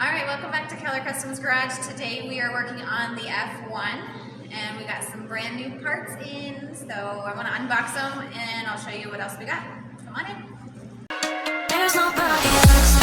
Alright, welcome back to Keller Customs Garage. Today we are working on the F1 and we got some brand new parts in, so I want to unbox them and I'll show you what else we got. Come on in. There's nobody else.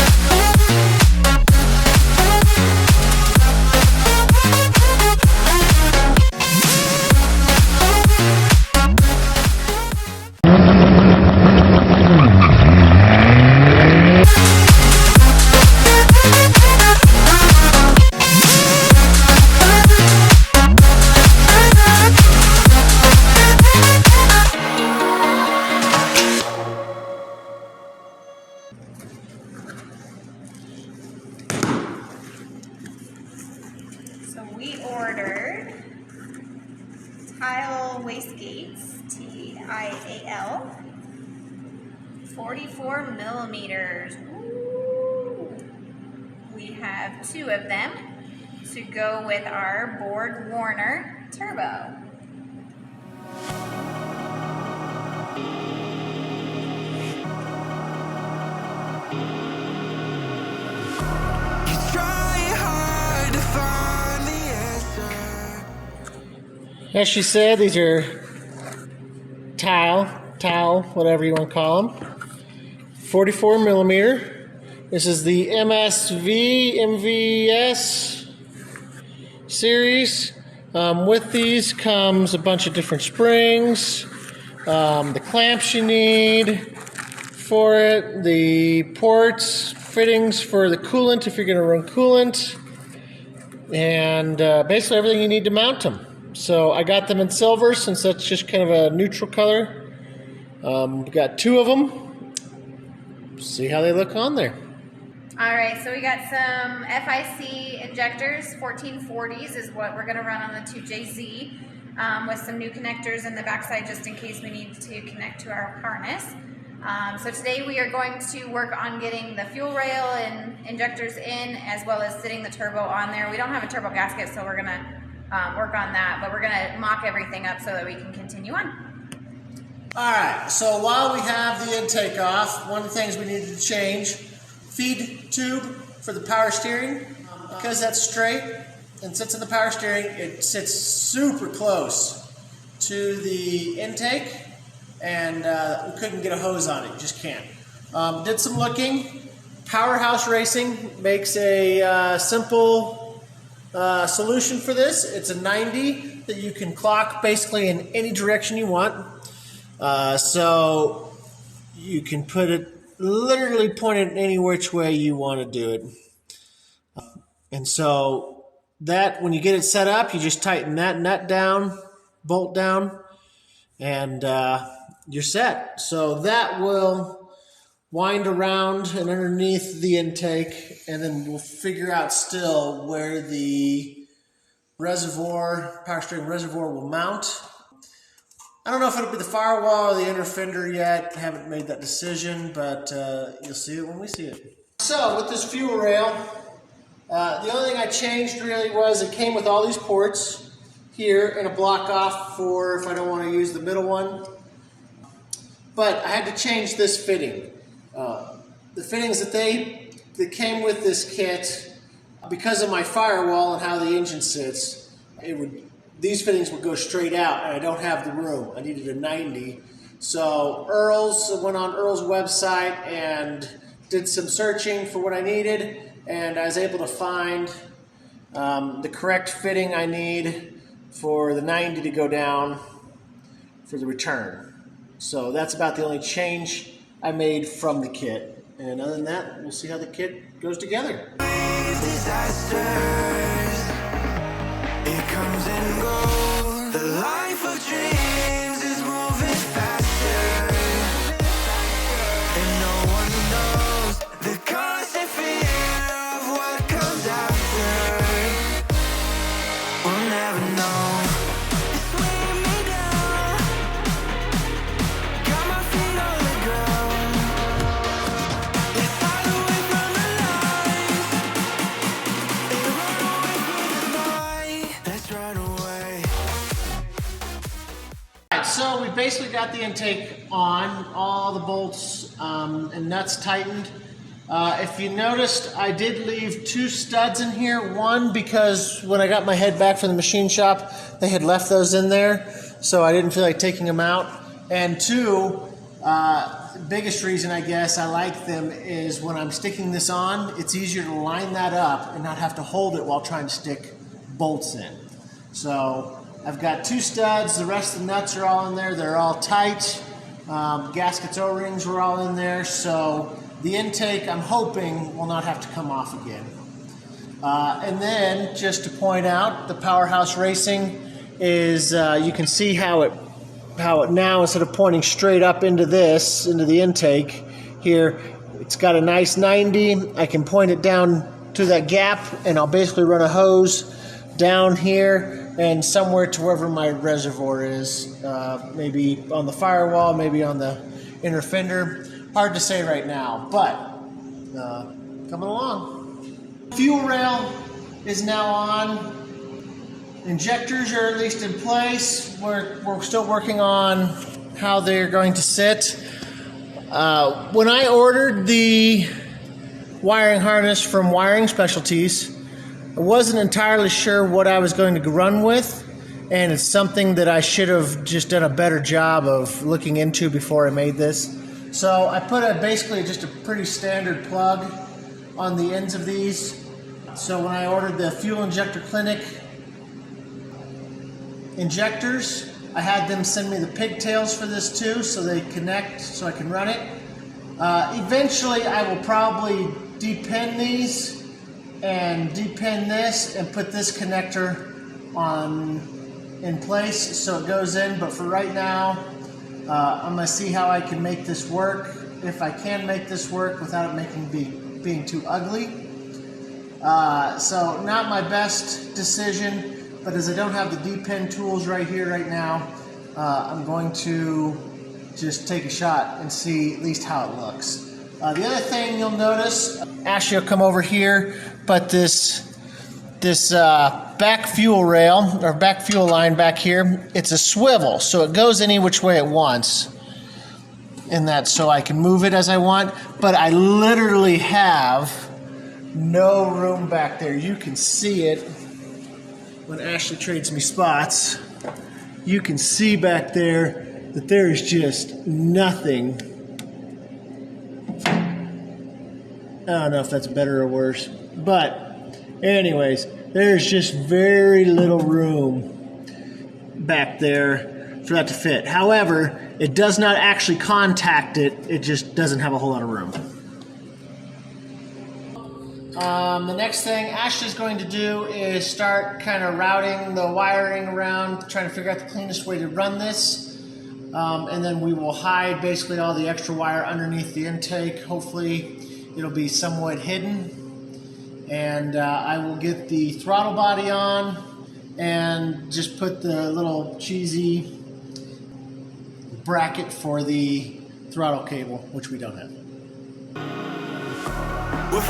So we ordered tile wastegates, T-I-A-L, 44 millimeters. Ooh. We have 2 of them to go with our Board Warner Turbo. As she said, these are tile, whatever you want to call them. 44 millimeter. This is the MVS series. With these comes a bunch of different springs, the clamps you need for it, the ports, fittings for the coolant if you're going to run coolant, and basically everything you need to mount them. So I got them in silver since that's just kind of a neutral color. We got 2 of them. See how they look on there. Alright, so we got some FIC injectors, 1440s is what we're going to run on the 2JZ, with some new connectors in the backside just in case we need to connect to our harness. So today we are going to work on getting the fuel rail and injectors in, as well as sitting the turbo on there. We don't have a turbo gasket, so we're going to work on that, but we're going to mock everything up so that we can continue on. Alright, so while we have the intake off, one of the things we needed to change, feed tube for the power steering. Because that's straight and sits in the power steering, it sits super close to the intake, and we couldn't get a hose on it, you just can't. Did some looking. Powerhouse Racing makes a simple solution for this. It's a 90 that you can clock basically in any direction you want. So you can put it, literally point it any which way you want to do it. And so that, when you get it set up, you just tighten that nut down, bolt down, and you're set. So that will wind around and underneath the intake, and then we'll figure out still where the reservoir, power steering reservoir, will mount. I don't know if it'll be the firewall or the inner fender yet. I haven't made that decision, but you'll see it when we see it. So with this fuel rail, the only thing I changed really was it came with all these ports here and a block off for if I don't want to use the middle one. But I had to change this fitting. The fittings that came with this kit, because of my firewall and how the engine sits, these fittings would go straight out, and I don't have the room. I needed a 90. So went on Earl's website and did some searching for what I needed, and I was able to find the correct fitting I need for the 90 to go down for the return. So that's about the only change I made from the kit. And other than that, we'll see how the kit goes together. It comes and goes. The life of dreams is moving faster, and no one knows the constant fear of what comes after. We'll never know. It's weighing me down. Got my feet on the ground. Let's hide away from the lights. They run away from the light. Let's run away. So we basically got the intake on, all the bolts and nuts tightened. If you noticed, I did leave 2 studs in here. One, because when I got my head back from the machine shop, they had left those in there, so I didn't feel like taking them out. And 2, biggest reason I guess I like them is when I'm sticking this on, it's easier to line that up and not have to hold it while trying to stick bolts in. So I've got 2 studs, the rest of the nuts are all in there, they're all tight. Gaskets, O-rings were all in there, so the intake, I'm hoping, will not have to come off again. And then, just to point out, the Powerhouse Racing is, you can see how it now, instead of pointing straight up into the intake here, it's got a nice 90. I can point it down to that gap, and I'll basically run a hose down here and somewhere to wherever my reservoir is. Maybe on the firewall, maybe on the inner fender. Hard to say right now, but coming along. Fuel rail is now on. Injectors are at least in place. We're still working on how they're going to sit. When I ordered the wiring harness from Wiring Specialties, I wasn't entirely sure what I was going to run with, and it's something that I should have just done a better job of looking into before I made this. So I put basically just a pretty standard plug on the ends of these. So when I ordered the Fuel Injector Clinic injectors, I had them send me the pigtails for this too, so they connect so I can run it. Eventually I will probably depin these and depin this and put this connector in place so it goes in, but for right now I'm going to see how I can make this work, if I can make this work without it being too ugly. So not my best decision, but as I don't have the D-pin tools right here right now, I'm going to just take a shot and see at least how it looks. The other thing you'll notice, Ashley will come over here, but this back fuel rail, or back fuel line back here, it's a swivel, so it goes any which way it wants. And that's so I can move it as I want, but I literally have no room back there. You can see it when Ashley trades me spots. You can see back there that there is just nothing. I don't know if that's better or worse, but anyways, there's just very little room back there for that to fit. However, it does not actually contact it. It just doesn't have a whole lot of room. The next thing Ashley's going to do is start kind of routing the wiring around, trying to figure out the cleanest way to run this. And then we will hide basically all the extra wire underneath the intake. Hopefully it'll be somewhat hidden. And I will get the throttle body on and just put the little cheesy bracket for the throttle cable, which we don't have. We're